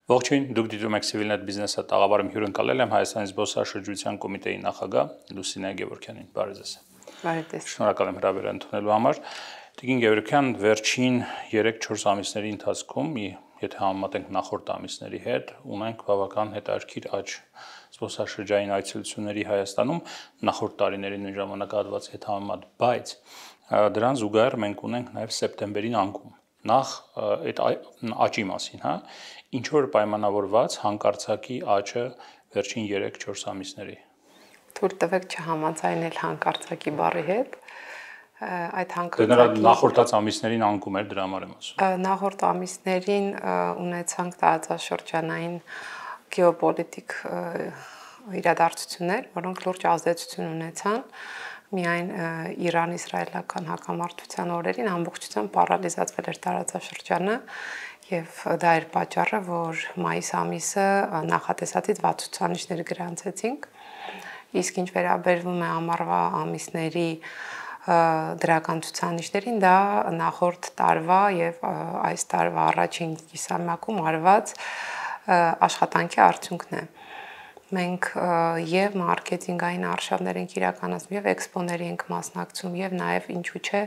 Ողջույն, դուք դիտում եք Civilnet Business-ը, տաղավարում հյուրընկալել եմ Հայաստանի զբոսաշրջության կոմիտեի նախագահ Լուսինե Գևորգյանին։ Բարև ձեզ։ Բարև ձեզ։ Շնորհակալ եմ հրավերը ընդունելու համար։ Տիկին Գևորգյան, վերջին 3-4 ամիսների ընթացքում, եթե համեմատենք նախորդ ամիսների հետ, ունենք բավական հետաքրքիր աճ զբոսաշրջային այցելությունների Հայաստանում նախորդ տարիների նույն ժամանակահատվածի հետ համեմատ, բայց դրան զուգահեռ մենք ունենք նաև սեպտեմբերին անկում։ Նախ այդ աճի մասին, հա, ինչ որ պայմանավորված հանկարծակի աճը վերջին 3-4 ամիսների։ Թույլ տվեք չհամաձայնել հանկարծակի բառի հետ։ Այդ հանկարծակի նախորդած ամիսներին անկում էր, դրա համար եմ ասում։ Նախորդ ամիսներին ունեցանք տարածաշրջանային գեոպոլիտիկ իրադարձություններ, որոնք լուրջ ազդեցություն ունեցան միայն Իրան-իսրայելական հակամարտության օրերին ամբողջությամբ պարալիզացվել էր տարածաշրջանը եւ դա էր պատճառը, որ մայիս ամիսը նախատեսածից վատ ցուցանիշներ գրանցեցինք։ Իսկ ինչ վերաբերվում է ամառվա ամիսների դրական ցուցանիշներին, դա նախորդ տարվա եւ այս տարվա առաջին կիսամյակում արված աշխատանքի արդյունքն է։ Մենք եւ մարքեթինգային արշավներ ենք իրականացնում եւ էքսպոների ենք մասնակցում եւ նաեւ ինչու՞ չէ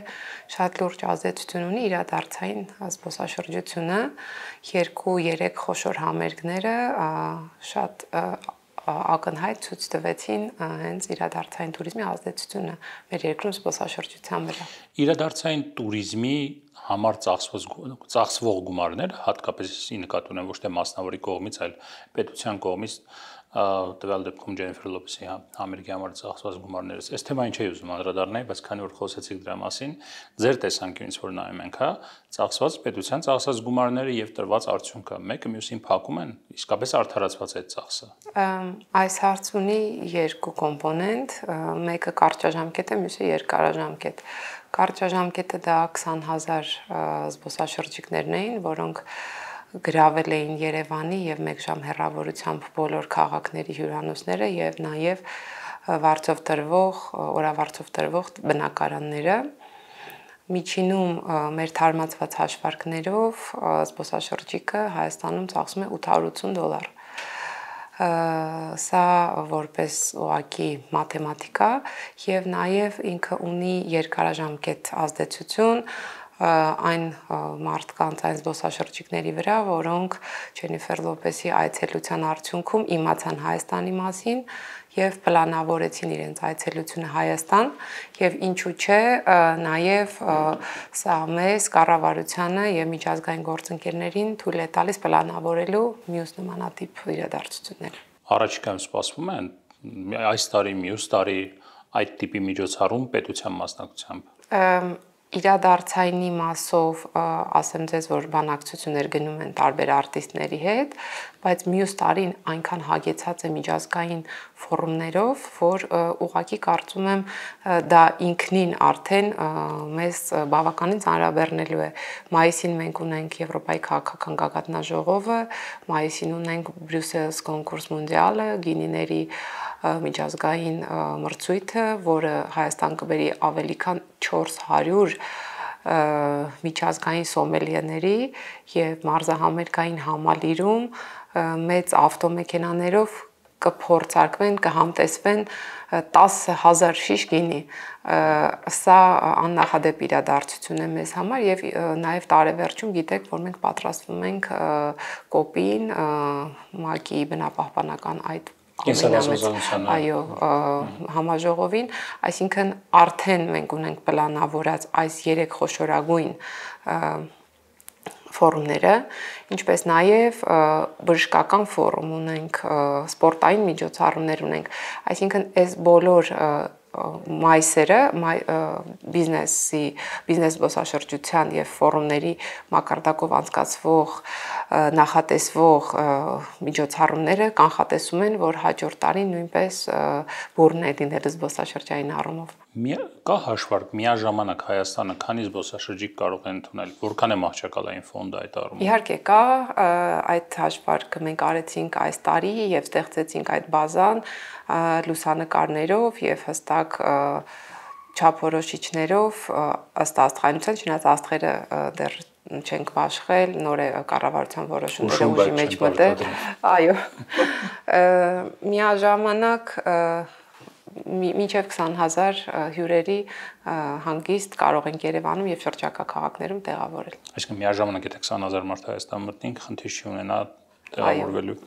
շատ լուրջ ազդեցություն ունի իրադարձային զբոսաշրջությունը 2-3 խոշոր համերգները շատ ակնհայտ ցույց տվեցին հենց իրադարձային туриզմի ազդեցությունը մեր երկրում զբոսաշրջության վրա։ Իրադարձային туриզմի համար ծախսվող գումարներ, հատկապես նկատի ունեմ ոչ թե մասնավորի կողմից, այլ պետության կողմից տվյալ դեպքում Ջենիֆեր Լոպեսի համերգի համար ծախսված գումարներս։ Այս թեմային չէի ուզում անդրադառնալ, բայց քանի որ խոսեցիք դրա մասին, ձեր տեսանկյունից որ նայում ենք, հա, ծախսված պետության ծախսած գումարները եւ տրված արդյունքը մեկը մյուսին փակում են, իսկապես արդարացված է այդ ծախսը։ Այս հարց ունի երկու կոմպոնենտ, մեկը կարճաժամկետ է, մյուսը երկարաժամկետ։ Կարճաժամկետը դա 20,000 զբոսաշրջիկներն էին, որոնք գրավել էին Երևանի եւ 1 ժամ հեռավորությամբ բոլոր քաղաքների հյուրանոցները եւ նաեւ օրավարձով տրվող բնակարանները։ Միջինում մեր թարմացված հաշվարկներով զբոսաշրջիկը Հայաստանում ծախսում է $880։ Սա որպես ուղղակի մաթեմատիկա եւ նաեւ ինքը ունի երկարաժամկետ ազդեցություն այն մարդկանց, այն զբոսաշրջիկների վրա, որոնք Ջենիֆեր Լոպեսի այցելության արդյունքում իմացան Հայաստանի մասին եւ պլանավորեցին իրենց այցելությունը Հայաստան եւ ինչու՞ չէ նաեւ սա մեզ կառավարությանը եւ միջազգային գործընկերներին թույլ է տալիս պլանավորելու մյուս նմանատիպ իրադարձություններ։ Առաջիկայում սպասվում է այս տարի, մյուս տարի այդ տիպի միջոցառում պետության մասնակցությամբ։ Իրադարձայինի մասով ասեմ ձեզ, որ բանակցություններ գնում են տարբեր արտիստների հետ, բայց մյուս տարին այնքան հագեցած է միջազգային ֆորումներով, որ ուղղակի կարծում եմ դա ինքնին արդեն մեզ բավականին ծանրաբեռնելու է։ Մայիսին մենք ունենք Եվրոպայի քաղաքական գագաթնաժողովը, մայիսին ունենք Բրյուսելս կոնկուրս մոնդիալը, գինիների միջազգային մրցույթը, որը Հայաստան կբերի ավելի քան 400 միջազգային սոմելիեների եւ մարզահամերգային համալիրում մեծ ավտոմեքենաներով կփորձարկվեն, կհամտեսվեն 10,000 շիշ գինի։ Սա աննախադեպ իրադարձություն է մեզ համար եւ նաեւ տարեվերջում գիտեք, որ մենք պատրաստվում ենք կոպին ՄԱԿ-ի բնապահպանական այդ այո, համաժողովին, այսինքն արդեն մենք ունենք պլանավորած այս 3 խոշորագույն ֆորումները, ինչպես նաև բժշկական ֆորում ունենք, սպորտային միջոցառումներ ունենք, այսինքն այս բոլոր մայիսերը բիզնես զբոսաշրջության եւ ֆորումների մակարդակով անցկացվող նախատեսվող միջոցառումները կանխատեսում են, որ հաջորդ տարի նույնպես բուռն է լինել զբոսաշրջային առումով։ Կա հաշվարկ միաժամանակ Հայաստանը քանի զբոսաշրջիկ կարող է ընդունել, որքան է մահճակալային ֆոնդը այդ առումով։ Իհարկե կա, այդ հաշվարկը մենք արեցինք այս տարի եւ ստեղծեցինք այդ բազան լուսանկարներով եւ հստակ չափորոշիչներով ըստ աստղայնության, չնայած աստղերը դեռ չենք բաշխել, նոր է կառավարության որոշումները ուժի մեջ մտել։ Այո։ Միաժամանակ մինչև 20,000 հյուրերի հանգիստ կարող ենք Երևանում եւ շրջակա քաղաքներում տեղավորել։ Այսինքն միաժամանակ եթե 20,000 մարդ Հայաստան մտնենք, խնդիր չի ունենա տեղավորվելու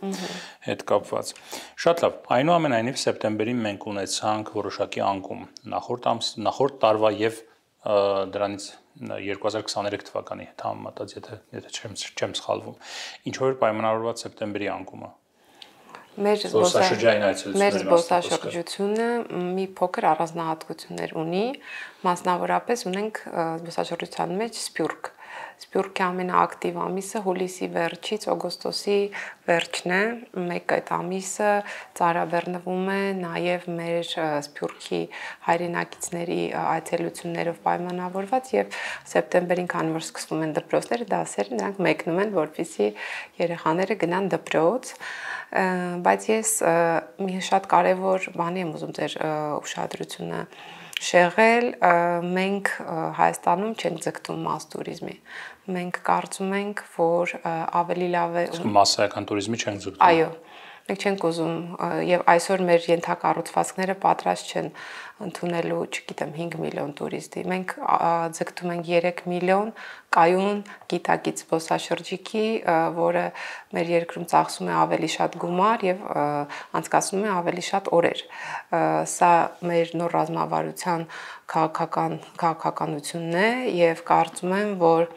հետ կապված։ Շատ լավ։ Այնուամենայնիվ սեպտեմբերին մենք ունեցանք որոշակի անկում նախորդ տարվա եւ դրանից 2023 թվականի հետ համեմատած, եթե չեմ սխալվում։ Ինչով էր պայմանավորված սեպտեմբերի անկումը։ Մեր զբոսաշրջությունը մի փոքր առանձնահատկություններ ունի, մասնավորապես ունենք զբոսաշրջության մեջ Սփյուռք։ Սփյուռքի ամենաակտիվ ամիսը հուլիսի վերջից օգոստոսի վերջն է, մեկ այդ ամիսը ծառաբեռնվում է նաև մեր Սփյուռքի հայրենակիցների այցելություններով պայմանավորված եւ սեպտեմբերին, քանի որ սկսվում են դպրոցները, դասերը, նրանք մեկնում են, որպեսզի երեխաները գնան դպրոց, բայց ես մի շատ կարևոր բանի եմ ուզում ձեր ուշադրությունը շեղել, մենք Հայաստանում չենք ձգտում մաս туриզմի։ Մենք կարծում ենք, որ ավելի լավ է մասսայական туриզմի չենք ձգտում։ Այո, մենք չենք ուզում եւ այսօր մեր ենթակառուցվածքները պատրաստ չեն ընդունելու, չգիտեմ, 5 միլիոն туриստի։ Մենք ձգտում ենք 3 միլիոն կայուն գիտակից զբոսաշրջիկի, որը մեր երկրում ծախսում է ավելի շատ գումար եւ անցկացնում է ավելի շատ օրեր։ Սա մեր նոր ռազմավարության քաղաքականությունն է եւ կարծում եմ, որ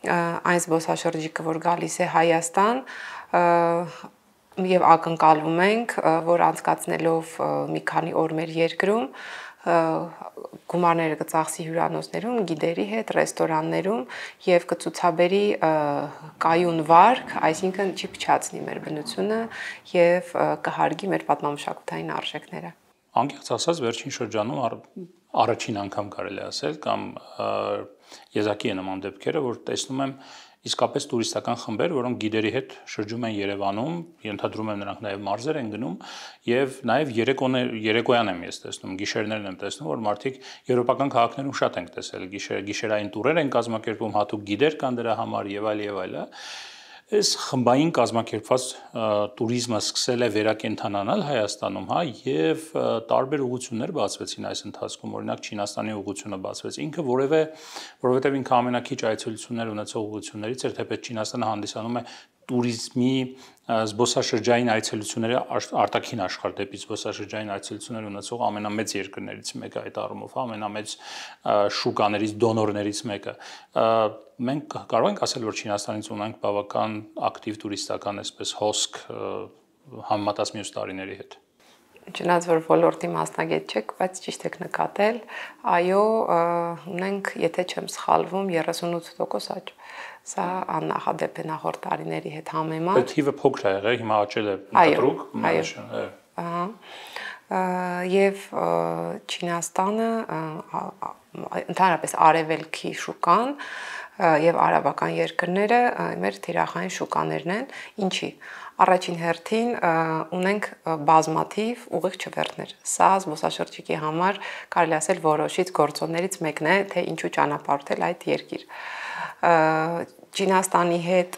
այն զբոսաշրջիկը, որ գալիս է Հայաստան, եւ ակնկալում ենք, որ անցկացնելով մի քանի օր մեր երկրում գումարները կծախսի հյուրանոցներում, գիդերի հետ, ռեստորաններում եւ կցուցաբերի կայուն վարկ, այսինքն չի փչացնի մեր բնությունը եւ կհարգի մեր պատմամշակութային արժեքները։ Անկեղծ ասած, վերջին շրջանում առաջին անգամ կարելի ասել կամ եզակի է նման դեպքերը, որ տեսնում եմ իսկապես տուրիստական խմբեր, որոնք գիդերի հետ շրջում են Երևանում, ենթադրում եմ նրանք նաև մարզեր են գնում եւ նաև երեկոյան եմ ես տեսնում, գիշերներն եմ տեսնում, որ մարդիկ եվրոպական քաղաքներում շատ ենք տեսել, գիշերային տուրեր են կազմակերպում, հատուկ գիդեր կան դրա համար եւ այլ։ Այս խմբային կազմակերպված туриզմը սկսել է վերակենդանանալ Հայաստանում, հա, եւ տարբեր ուղղություններ բացվեցին այս ընթացքում, օրինակ Չինաստանի ուղղությունը բացվեց, ինքը որովհետեւ ինքը ամենակիչ այցելություններ ունեցող ուղղություններից էր, թեպետ Չինաստանը հանդիսանում է туриզմի զբոսաշրջային այցելությունների արտաքին աշխարհ դեպի զբոսաշրջային այցելություններ ունեցող ամենամեծ երկրներից մեկը այդ առումով, ամենամեծ շուկաներից, դոնորներից մեկը։ Մենք կարող ենք ասել, որ Չինաստանից ունենք բավական ակտիվ տուրիստական այսպես հոսք համեմատած մյուս տարիների հետ։ Չնայած որ ոլորտի մասնագետ չեք, բայց ճիշտ եք նկատել, այո, ունենք, եթե չեմ սխալվում, 38% աճ։ Սա աննախադեպ է նախորդ տարիների հետ համեմատ։ Այդ թիվը փոքր է եղել, հիմա աճել է կտրուկ։ Այո։ Եվ Չինաստանը ընդհանրապես արևելքի շուկան եւ արաբական երկրները մեր թիրախային շուկաներն են, ինչի առաջին հերթին ունենք բազմաթիվ ուղիղ չվերթներ։ Սա զբոսաշրջիկի համար կարելի ասել որոշիչ գործոններից մեկն է, թե ինչու ճանապարհորդել այդ երկիր։ Չինաստանի հետ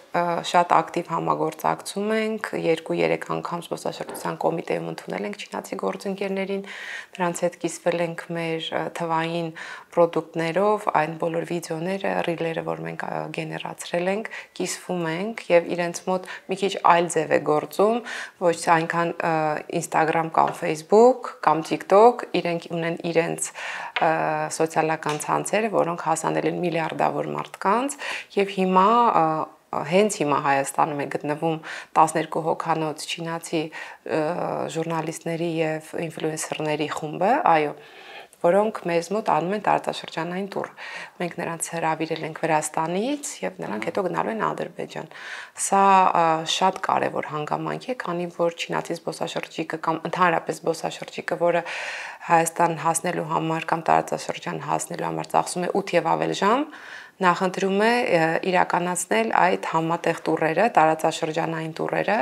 շատ ակտիվ համագործակցում ենք, 2-3 անգամ զբոսաշրջության կոմիտեում ընդունել ենք չինացի գործընկերներին, նրանց հետ կիսվել ենք մեր թվային պրոդուկտներով, այն բոլոր վիդեոները, ռիլերը, որ մենք գեներացրել ենք, կիսվում ենք եւ իրենց մոտ մի քիչ այլ ձև է գործում, ոչ թե այնքան Instagram կամ Facebook կամ TikTok, իրենք ունեն իրենց սոցիալական ցանցերը, որոնք հասանել են միլիարդավոր մարդկանց եւ հենց հիմա Հայաստանում է գտնվում 12 հոգանոց չինացի ժուրնալիստների եւ ինֆլուենսերների խումբը, այո, որոնք մեզ մոտ անում են տարածաշրջանային տուր։ Մենք նրանց հրավիրել ենք Վրաստանից եւ նրանք հետո գնալու են Ադրբեջան։ Սա շատ կարեւոր հանգամանք է, քանի որ չինացի զբոսաշրջիկը կամ ընդհանրապես զբոսաշրջիկը, որը Հայաստան հասնելու համար կամ տարածաշրջան հասնելու համար ծախսում է 8 եւ ավել ժամ, նախընտրում է իրականացնել այդ համատեղ տուրերը, տարածաշրջանային տուրերը,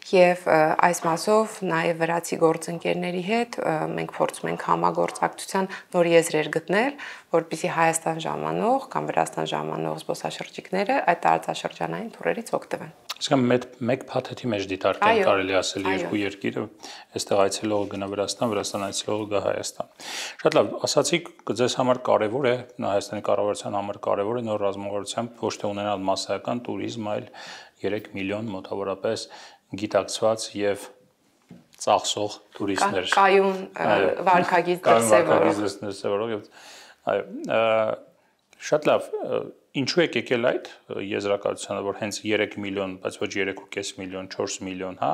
եւ այս մասով նաեւ վրացի գործընկերների հետ մենք փորձում ենք համագործակցության նոր եզրեր գտնել, որպեսզի Հայաստան ժամանող կամ Վրաստան ժամանող զբոսաշրջիկները այդ տարածաշրջանային տուրերից օգտվեն։ Իսկ մեկ փաթեթի մեջ դիտարկեն կարելի ասել երկու երկիրը, այստեղ այցելողը գնա Վրաստան, Վրաստան այցելողը գա Հայաստան։ Շատ լավ, ասացիք, ձեզ համար կարևոր է, Հայաստանի կառավարության համար կարևոր է նոր ռազմավարությամբ ոչ թե ունենալ մասսայական տուրիզմ, այլ 3 միլիոն մոտավորապես գիտակցված եւ ծախսող տուրիստներ։ Կայուն վարկագիծ դրսևորող եւ այո, շատ լավ, ինչու եք եկել այդ եզրակացությանը, որ հենց 3 միլիոն, բայց ոչ 3.5 միլիոն, 4 միլիոն, հա,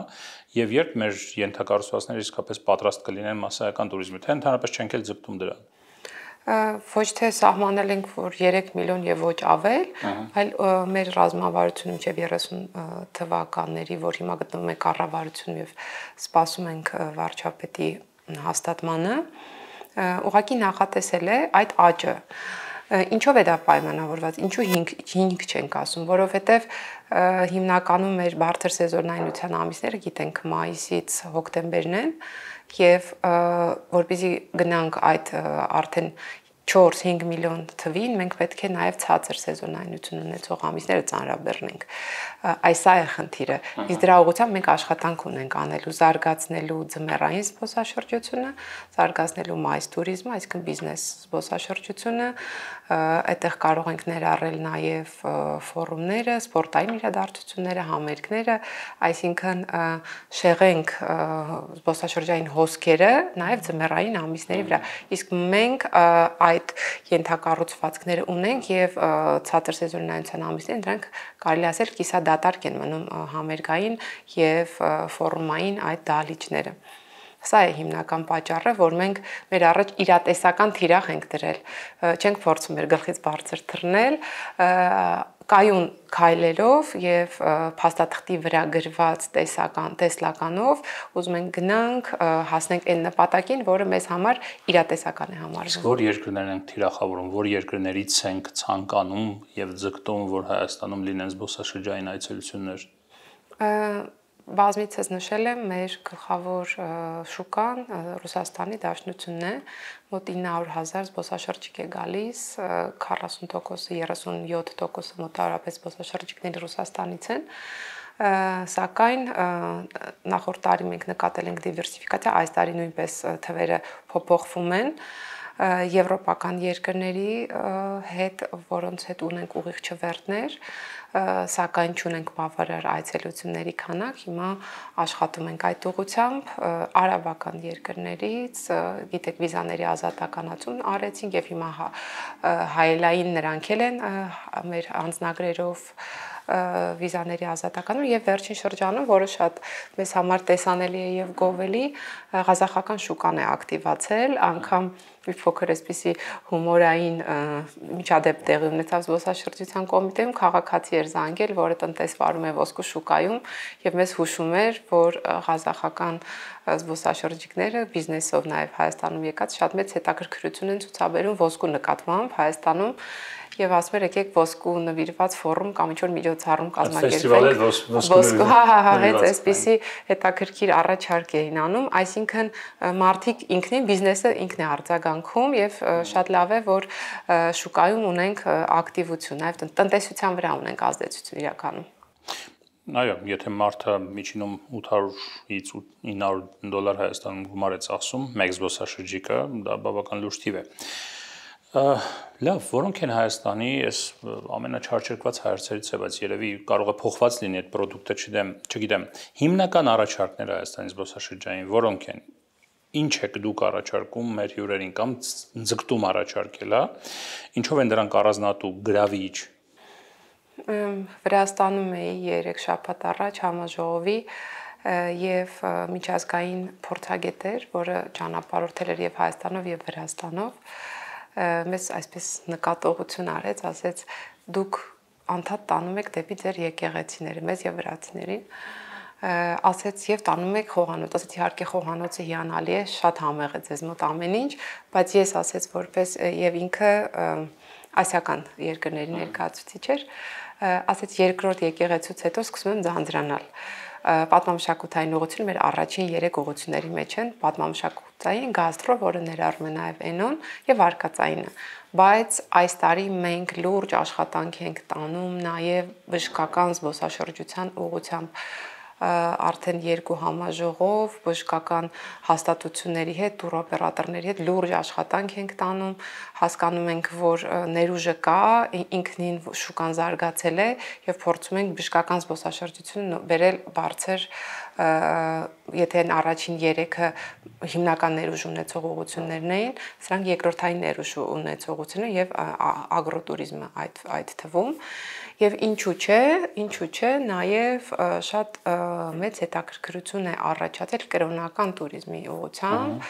եւ երբ մեր ենթակառուցվածքները իսկապես պատրաստ կլինեն մասսայական տուրիզմի, թե ընդհանրապես չենք էլ ձգտում դրան։ Ոչ թե սահմանել ենք, որ 3 միլիոն եւ ոչ ավել, այլ մեր ռազմավարությունը մինչեւ 30 թվականների, որ հիմա գտնվում է կառավարությունում եւ սպասում ենք վարչապետի հաստատմանը, ուղղակի նախատեսել է այդ աճը։ Ինչով է դա պայմանավորված, ինչու 5 չենք ասում, որովհետև հիմնականում մեր բարձր սեզոնայնության ամիսները գիտենք մայիսից հոկտեմբերն են եւ որպեսզի գնանք այդ արդեն 4-5 միլիոն թվին մենք պետք է նաև ցածր սեզոնայնություն ունեցող ամիսները ծանրաբեռնենք։ Այս է խնդիրը։ Իսկ դրա ուղղությամբ մենք աշխատանք ունենք անելու, զարգացնելու ձմեռային զբոսաշրջությունը, զարգացնելու մայիս տուրիզմը, այսինքն բիզնես զբոսաշրջությունը, այդտեղ կարող ենք ներառել նաև ֆորումները, սպորտային իրադարձությունները, համերգները, այսինքն շեղենք զբոսաշրջային հոսքերը նաև ձմեռային ամիսների վրա։ Իսկ մենք այդ ենթակառուցվածքները ունենք եւ ցածր սեզոնայնության ամիսներին դրանք կարելի ասել կիսադատարկ են մնում համերգային եւ ֆորումային այդ դահլիճները։ Սա է հիմնական պատճառը, որ մենք մեր առաջ իրատեսական թիրախ ենք դրել, չենք փորձում մեր գլխից բարձր թռնել, կայուն քայլերով եւ փաստաթղթի վրա գրված տեսլականով ուզում ենք գնանք, հասնենք այն նպատակին, որը մեզ համար իրատեսական է համարվում։ Որ երկրներն են թիրախավորում, որ երկրներից ենք ցանկանում եւ ձգտում, որ Հայաստանում լինեն զբոսաշրջային այցելություններ։ Բազմիցս նշել եմ, մեր գլխավոր շուկան Ռուսաստանի Դաշնությունն է, մոտ 900,000 զբոսաշրջիկ է գալիս, 40%-ը, 37%-ը մոտավորապես զբոսաշրջիկները Ռուսաստանից են, սակայն նախորդ տարի մենք նկատել ենք դիվերսիֆիկացիա, այս տարի նույնպես թվերը փոփոխվում են, եվրոպական երկրների հետ, որոնց հետ ունենք ուղիղ չվերթներ, սակայն չունենք բավարար այցելությունների քանակ, հիմա աշխատում ենք այդ ուղղությամբ, արաբական երկրներից, գիտեք, վիզաների ազատականացում արեցինք եւ հիմա հայելային նրանք էլ են մեր անձնագրերով վիզաների ազատականում եւ վերջին շրջանում, որը շատ մեզ համար տեսանելի է եւ գովելի, ղազախական շուկան է ակտիվացել, անգամ մի փոքր էսպիսի հումորային միջադեպ տեղի ունեցավ զբոսաշրջության կոմիտեում, քաղաքացի էր զանգել, որը տնտեսվարում է ոսկու շուկայում եւ մեզ հուշում էր, որ ղազախական զբոսաշրջիկները բիզնեսով նաեւ Հայաստանում եկած շատ մեծ հետաքրքրություն են ցուցաբերում ոսկու նկատմամբ Հայաստանում եւ ասում էր եկեք ոսկու նվիրված ֆորում կամ ինչ-որ միջոցառում կազմակերպենք։ Ոսկու, հենց այսպիսի հետաքրքիր առաջարկ էին անում, այսինքն մարդիկ ինքնին բիզնեսը ինքն է արձագանքում եւ շատ լավ է, որ շուկայում ունենք ակտիվություն, նաեւ տնտեսության վրա ունենք ազդեցություն իրականում։ Այո, եթե մարդը միջինում 800-ից 900 դոլար Հայաստանում գումար է ծախսում, մեկ զբոսաշրջիկը, դա բավական լուրջ թիվ է։ Լավ, որոնք են Հայաստանի այս ամենաչարչրկված հարցերից է, բայց երևի կարող է փոխված լինի այդ պրոդուկտը, չգիտեմ, հիմնական առաջարկները Հայաստանի զբոսաշրջային որոնք են։ Ինչ եք դուք առաջարկում մեր հյուրերին կամ ձգտում առաջարկել, հա։ Ինչով են դրանք առանձնատու, գրավիչ։ Վրաստանում էի 3 շաբաթ առաջ համաժողովի եւ միջազգային փորձագետ էր, որը ճանապարհորդել էր եւ Հայաստանով եւ Վրաստանով, մեզ այսպես նկատողություն արեց, ասեց դուք անդադ տանում եք դեպի ձեր եկեղեցիները, մեզ եւ վրացիներին, ասեց եւ տանում եք խոհանոց, ասեց իհարկե խոհանոցը հիանալի է, շատ համեղ է ձեզ մոտ ամեն ինչ, բայց ես ասեց որպես եւ ինքը ասիական երկրների ներկայացուցիչ էր, ասաց երկրորդ եկեղեցուց հետո սկսում եմ ձանձրանալ։ Պատմամշակութային ուղղությունը մեր առաջին 3 ուղղությունների մեջ են՝ պատմամշակութային, գաստրո, որը ներառում է նաև էնոն եւ արկածայինը։ Բայց այս տարի մենք լուրջ աշխատանք ենք տանում նաև բժշկական զբոսաշրջության ուղղությամբ արդեն 2 համաժողով բժշկական հաստատությունների հետ, տուրօպերատորների հետ լուրջ աշխատանք ենք տանում, հասկանում ենք, որ ներուժը կա, ինքնին շուկան զարգացել է եւ փորձում ենք բժշկական զբոսաշրջությունը բերել բարձր, եթե այն առաջին 3-ը հիմնական ներուժ ունեցող ուղղություններն էին, սրանք երկրորդային ներուժ ունեցողությունը եւ ագրոտուրիզմը այդ թվում։ Եվ ինչու՞ չէ, նաև շատ մեծ հետաքրքրություն է առաջացել կրոնական туриզմի ուղղությամբ,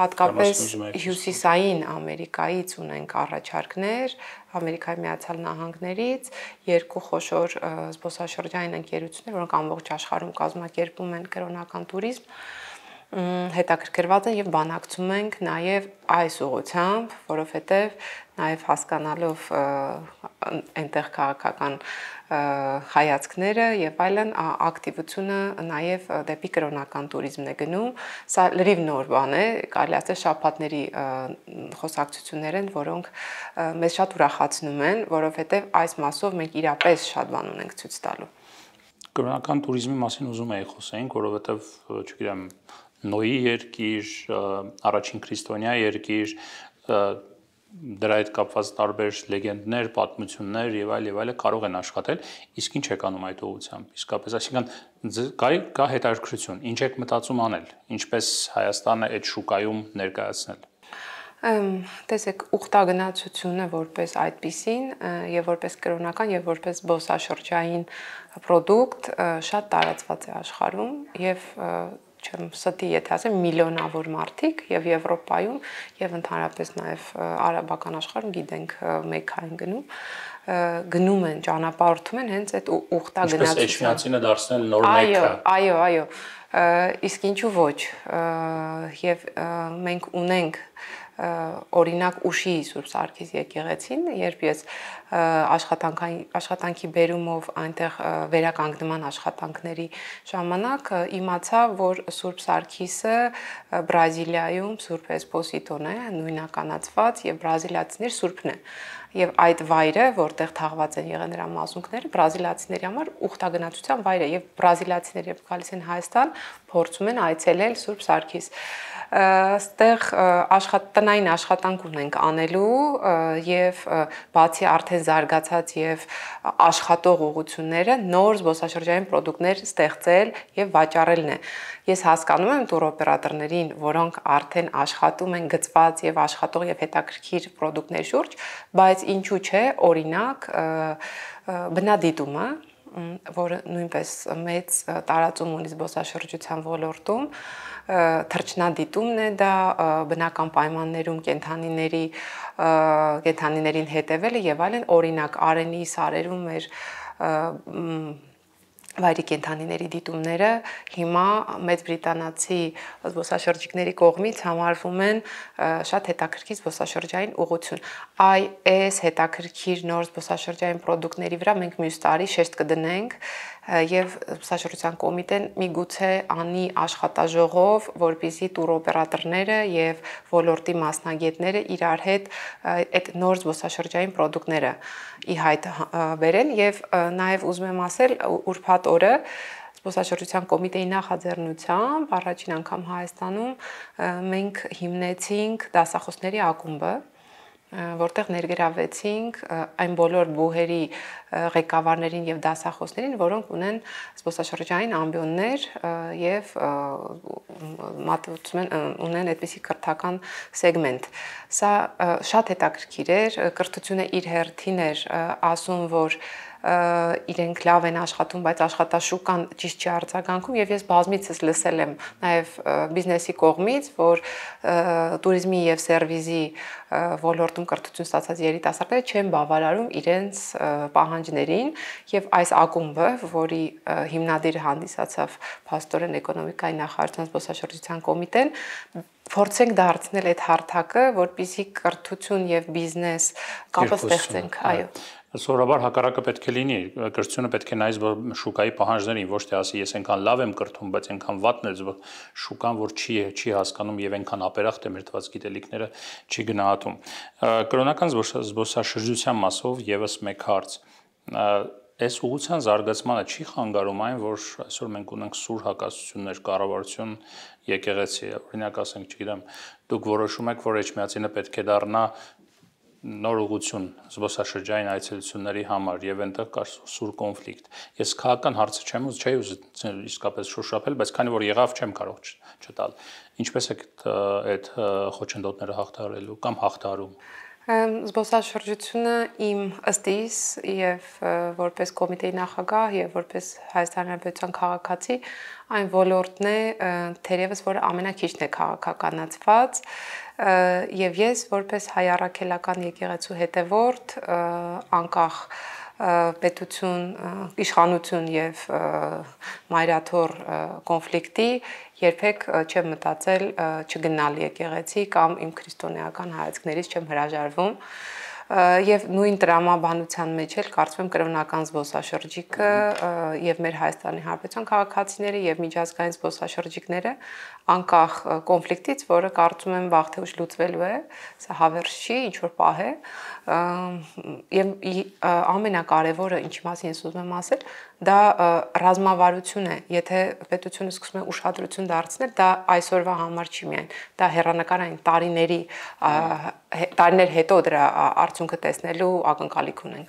հատկապես հյուսիսային Ամերիկայից ունենք առաջարկներ, Ամերիկայի Միացյալ Նահանգներից 2 խոշոր զբոսաշրջային ընկերություններ, որոնք ամբողջ աշխարհում կազմակերպում են կրոնական туриզմ, հետաքրքրված են եւ բանակցում ենք նաեւ այս ուղղությամբ, որովհետեւ նաեւ հասկանալով այնտեղ քաղաքական հայացքները եւ այլն ակտիվությունը նաեւ դեպի կրոնական туриզմն է գնում, սա լրիվ նոր բան է, կարելի ասել շաբաթների խոսակցություններ են, որոնք մեզ շատ ուրախացնում են, որովհետեւ այս մասով մենք իրապես շատ բան ունենք ցույց տալու։ Կրոնական туриզմի մասին ուզում էի խոսենք, որովհետեւ, չգիտեմ, Նոյի երկիր, առաջին քրիստոնյա երկիր, դրա հետ կապված տարբեր լեգենդներ, պատմություններ եւ այլը կարող են աշխատել, իսկ ինչ եք անում այդ ուղղությամբ։ Իսկապես, այսինքն կա հետաքրքրություն, ինչ եք մտածում անել, ինչպես Հայաստանը այդ շուկայում ներկայացնել։ Տեսեք, ուխտագնացությունը որպես այդպիսին եւ որպես կրոնական եւ որպես զբոսաշրջային պրոդուկտ շատ տարածված է աշխարհում եւ չեմ ստի, եթե ասեմ, միլիոնավոր մարդիկ եւ Եվրոպայում եւ ընդհանրապես նաեւ արաբական աշխարհում գիտենք Մեքքային գնում են, ճանապարհորդում են հենց այդ ուխտագնացությունը։ Ինչպես էջմիածինը դարձնել նոր Մեքքա։ Այո, իսկ ինչու ոչ։ Եվ մենք ունենք օրինակ Ուշի Սուրբ Սարգիս եկեղեցին, երբ ես աշխատանքի բերումով այնտեղ վերականգնման աշխատանքների ժամանակ իմացա, որ Սուրբ Սարգիսը Բրազիլիայում Սուրբ Էսպոսիտոն է, նույնականացված եւ բրազիլացիներ սուրբն է։ Եվ այդ վայրը, որտեղ թաղված են եղել նրա մասունքները, բրազիլացիների համար ուխտագնացության վայր է եւ բրազիլացիները երբ գալիս են Հայաստան, փորձում են այցելել Սուրբ Սարգիս։ Այստեղ տնային աշխատանք ունենք անելու եւ բացի արդեն զարգացած եւ աշխատող ուղղությունները նոր զբոսաշրջային պրոդուկտներ ստեղծել եւ վաճառելն է։ Ես հասկանում եմ տուրօպերատորներին, որոնք արդեն աշխատում են գծված եւ աշխատող եւ հետաքրքիր պրոդուկտների շուրջ, բայց ինչու՞ չէ, օրինակ բնադիտումը, որը նույնպես մեծ տարածում ունի զբոսաշրջության ոլորտում, թռչնադիտումն է դա, բնական պայմաններում կենդանիներին հետևելը եւ այլն, օրինակ Արենի սարերում մեր վայրի կենդանիների դիտումները հիմա Մեծ Բրիտանացի զբոսաշրջիկների կողմից համարվում են շատ հետաքրքիր զբոսաշրջային ուղղություն։ Այս հետաքրքիր նոր զբոսաշրջային պրոդուկտների վրա մենք մյուս տարի շեշտ կդնենք եւ զբոսաշրջության կոմիտեն միգուցե անի աշխատաժողով, որպեսզի տուրօպերատորները եւ ոլորտի մասնագետները իրար հետ այդ նոր զբոսաշրջային պրոդուկտները ի հայտ բերեն եւ նաեւ ուզում եմ ասել ուրբաթ օրը զբոսաշրջության կոմիտեի նախաձեռնությամբ առաջին անգամ Հայաստանում մենք հիմնեցինք դասախոսների ակումբը, որտեղ ներգրավեցինք այն բոլոր բուհերի ղեկավարներին եւ դասախոսներին, որոնք ունեն զբոսաշրջային ամբիոններ եւ մատուցում ունեն այդպիսի կրթական սեգմենտ։ Սա շատ հետաքրքիր էր, կրթությունը իր հերթին էր ասում, որ իրենք լավ են աշխատում, բայց աշխատաշուկան ճիշտ չի արձագանքում եւ ես բազմիցս լսել եմ նաեւ բիզնեսի կողմից, որ туриզմի եւ սերվիզի ոլորտում կրթություն ստացած երիտասարդները չեն բավարարում իրենց պահանջներին եւ այս ակումբը, որի հիմնադիրը հանդիսացավ փաստորեն էկոնոմիկայի նախարարության զբոսաշրջության կոմիտեն, փորձենք դարձնել այդ հարթակը, որպեսզի կրթություն եւ բիզնես կապը ստեղծենք, այո։ Սովորաբար հակառակը պետք է լինի, կրթությունը պետք է նայես շուկայի պահանջներին, ոչ թե ասի ես այնքան լավ եմ կրթում, բայց այնքան վատն է շուկան, որ չի հասկանում եւ այնքան ապերախտ է մեր տված գիտելիքները չի գնահատում։ Կրոնական զբոսաշրջության մասով եւս մեկ հարց։ Այս ուղղության զարգացմանը չի խանգարում այն, որ այսօր մենք ունենք սուր հակասություններ, կառավարություն, եկեղեցի, օրինակ ասենք, չգիտեմ, դուք որոշում եք, որ Էջմիածինը պետք է դառնա նոր ուղղություն զբոսաշրջային այցելությունների համար եւ այնտեղ կար սուր կոնֆլիկտ։ Ես քաղաքական հարցը չէի ուզում իսկապես շոշափել, բայց քանի որ եղավ, չեմ կարող չտալ։ Ինչպես է այդ խոչընդոտները հաղթահարելու կամ հաղթահարում։ Զբոսաշրջությունը իմ ըստ իս եւ որպես կոմիտեի նախագահ եւ որպես Հայաստանի Հանրապետության քաղաքացի այն ոլորտն է թերևս որ ամենակիչն է քաղաքականացված եւ ես որպես հայ առաքելական եկեղեցու հետևորդ անկախ պետություն, իշխանություն եւ մայրաթոր կոնֆլիկտի երբեք չեմ մտածել չգնալ եկեղեցի կամ իմ քրիստոնեական հայացքներից չեմ հրաժարվում եւ նույն տրամաբանության մեջ էլ կարծում եմ կրոնական զբոսաշրջիկը եւ մեր Հայաստանի Հանրապետության քաղաքացիները եւ միջազգային զբոսաշրջիկները անկախ կոնֆլիկտից, որը կարծում եմ վաղ թե ուշ լուծվելու է, սա հավերժ չի, ինչ որ պահ է եւ ամենակարևորը ինչի մասին ես ուզում եմ ասել, դա ռազմավարություն է, եթե պետությունը սկսում է ուշադրություն դարձնել, դա այսօրվա համար չի միայն, դա հեռանկարային տարիներ հետո դրա արդյունքը տեսնելու ակնկալիք ունենք։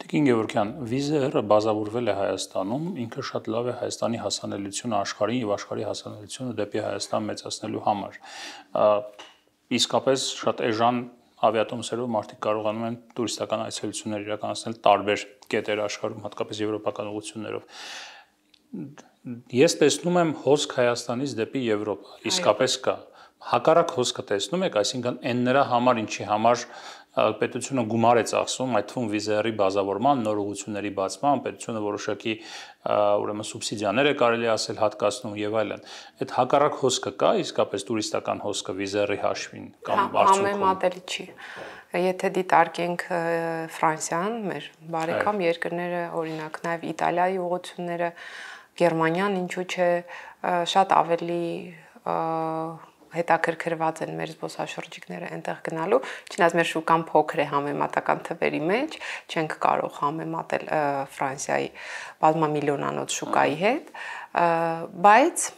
Տիկին Գևորգյան, վիզերը բազավորվել է Հայաստանում, ինքը շատ լավ է Հայաստանի հասանելիությունը աշխարհին եւ աշխարհի հասանելիությունը դեպի Հայաստան մեծացնելու համար։ Իսկապես շատ էժան ավիատոմսերով մարդիկ կարողանում են տուրիստական այցելություններ իրականացնել տարբեր կետեր աշխարհում, հատկապես եվրոպական ուղղություններով։ Ես տեսնում եմ հոսք Հայաստանից դեպի Եվրոպա, իսկապես կա։ Հակառակ հոսքը տեսնում եք, այսինքն այն նրա համար, ինչի համար պետությունը գումար է ծախսում, այդ թվում վիզերի բազավորման, նոր ուղղությունների բացման, պետությունը որոշակի ուրեմն սուբսիդիաներ է կարելի ասել հատկացնում եւ այլն։ Այդ հակառակ հոսքը կա, իսկապես տուրիստական հոսքը վիզերի հաշվին կամ արդյունքում համեմատելի չի։ Եթե դիտարկենք Ֆրանսիան, մեր բարեկամ երկրները, օրինակ նաև Իտալիայի ուղղությունները, Գերմանիան, ինչու՞ չէ, շատ ավելի հետաքրքրված են մեր զբոսաշրջիկները այնտեղ գնալու, չնայած մեր շուկան փոքր է համեմատական թվերի մեջ, չենք կարող համեմատել Ֆրանսիայի բազմամիլիոնանոց շուկայի հետ, բայց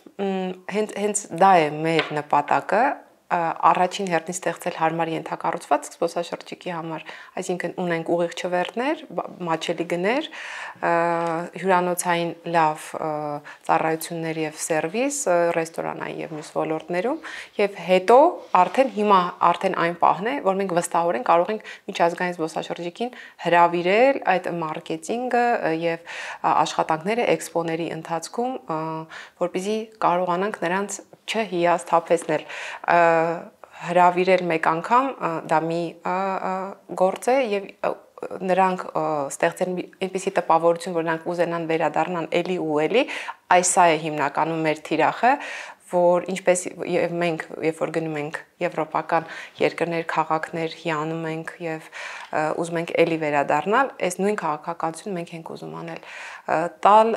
հենց դա է մեր նպատակը, առաջին հերթին ստեղծել հարմար ենթակառուցվածք զբոսաշրջիկի համար, այսինքն ունենք ուղիղ չվերթներ, մատչելի գներ, հյուրանոցային լավ ծառայություններ եւ սերվիս, ռեստորանային եւ մյուս ոլորտներում եւ հետո արդեն այն պահն է, որ մենք վստահորեն կարող ենք միջազգային զբոսաշրջիկին հրավիրել այդ մարքեթինգը եւ աշխատանքները էքսպոների ընթացքում, որպեսզի կարողանանք նրանց չհիասթափեցնել հրավիրել մեկ անգամ դա մի գործ է եւ նրանք ստեղծեն այնպիսի տպավորություն, որ նրանք ուզենան վերադառնան էլի ու էլի, այս է հիմնականում մեր թիրախը, որ ինչպես եւ մենք երբ որ գնում ենք եվրոպական երկրներ, քաղաքներ, հիանում ենք եւ ուզում ենք էլի վերադառնալ, այս նույն քաղաքականությունը մենք ենք ուզում անել, տալ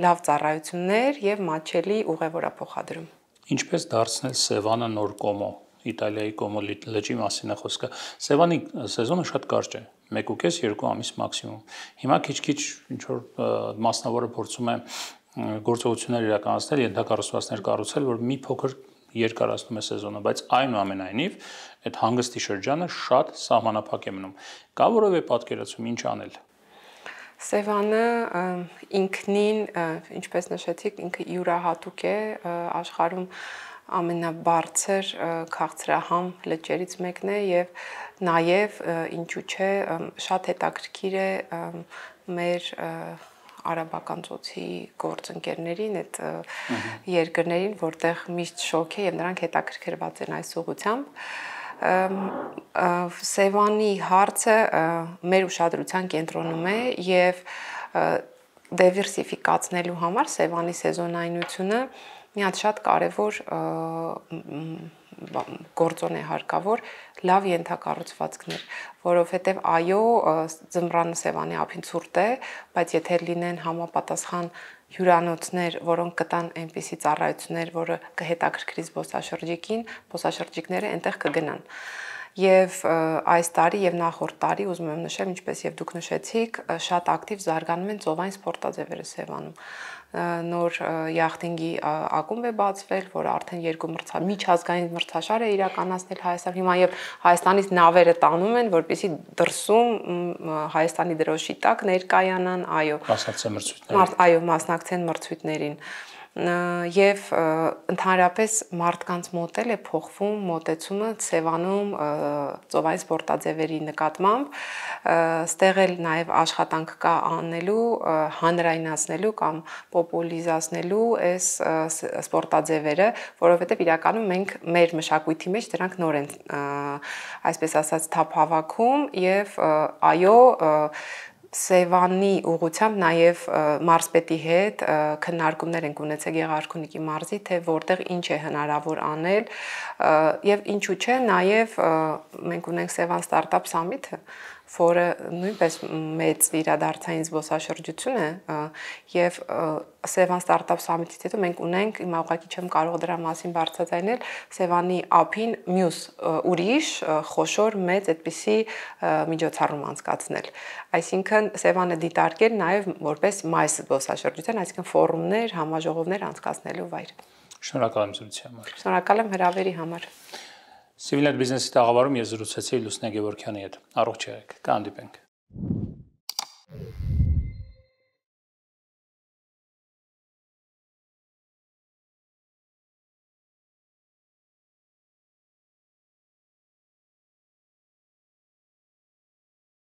լավ ծառայություններ եւ մատչելի ուղևորափոխադրում։ Ինչպես դարձնել Սևանը նոր Կոմո, Իտալիայի Կոմո լճի մասին է խոսքը։ Սևանի սեզոնը շատ կարճ է, 1.5-2 ամիս մաքսիմում։ Հիմա քիչ-քիչ ինչ որ մասնավորը փորձում է գործողություններ իրականացնել, ենթակառուցվածքներ կառուցել, որ մի փոքր երկարացնում է սեզոնը, բայց այնուամենայնիվ այդ հանգստի շրջանը շատ սահմանափակ է մնում։ Կա որևէ պատկերացում ինչ անել։ Սևանը ինքնին, ինչպես նշեցիք, ինքը յուրահատուկ է աշխարհում ամենաբարձր քաղցրահամ լճերից մեկն է եւ նաեւ ինչու՞ չէ շատ հետաքրքիր է մեր արաբական ծոցի գործընկերներին, այդ երկրներին, որտեղ միշտ շոկ է եւ նրանք հետաքրքրված են այս ուղղությամբ։ Սևանի հարցը մեր ուշադրության կենտրոնում է եւ դիվերսիֆիկացնելու համար Սևանի սեզոնայնությունը մի հատ շատ կարևոր գործոն է հարկավոր լավ ենթակառուցվածքներ, որովհետև այո, ձմռանը Սևանի ափին ցուրտ է, բայց եթե լինեն համապատասխան հյուրանոցներ, որոնք կտան այնպիսի ծառայություններ, որը կհետաքրքրի զբոսաշրջիկին, զբոսաշրջիկները այնտեղ կգնան։ Եվ այս տարի եւ նախորդ տարի ուզում եմ նշել, ինչպես եւ դուք նշեցիք, շատ ակտիվ զարգանում են ծովային սպորտաձևերը Սևանում։ Նոր յախտինգի ակումբ է բացվել, որը արդեն միջազգային մրցաշար է իրականացնել Հայաստան։ Հիմա եւ Հայաստանից նավերը տանում են, որպեսզի դրսում Հայաստանի դրոշի տակ ներկայանան, մասնակցեն մրցույթներին։ Եվ ընդհանրապես մարդկանց մոտել է փոխվում մոտեցումը Սևանում ծովային սպորտաձևերի նկատմամբ, ստեղ էլ նաև աշխատանք կա անելու, հանրայնացնելու կամ պոպուլիզացնելու այս սպորտաձևերը, որովհետև իրականում մենք մեր մշակույթի մեջ դրանք նոր են, այսպես ասած, թափ հավաքում եւ այո, Սևանի ուղղությամբ նաև մարզպետի հետ քննարկումներ ենք ունեցել Գեղարքունիքի մարզի, թե որտեղ ինչ է հնարավոր անել եւ ինչու՞ չէ, նաև մենք ունենք Սևան Ստարտափ Սամիթը, որը նույնպես մեծ իրադարձային զբոսաշրջություն է եւ Սևան Ստարտափ Սամիթից հետո մենք ունենք, հիմա ուղղակի չեմ կարող դրա մասին բարձրացնել, Սևանի ափին մյուս ուրիշ խոշոր մեծ այդպիսի միջոցառում անցկացնել։ Այսինքն Սևանը դիտարկել նաև որպես մայր զբոսաշրջություն, այսինքն ֆորումներ, համաժողովներ անցկացնելու վայր։ Շնորհակալ եմ զրույցի համար։ Շնորհակալ եմ հրավերի համար։ Civilnet Business-ի տաղավարում ես զրուցեցի Լուսնե Գևորգյանի հետ։ Առողջ եղեք, կհանդիպենք։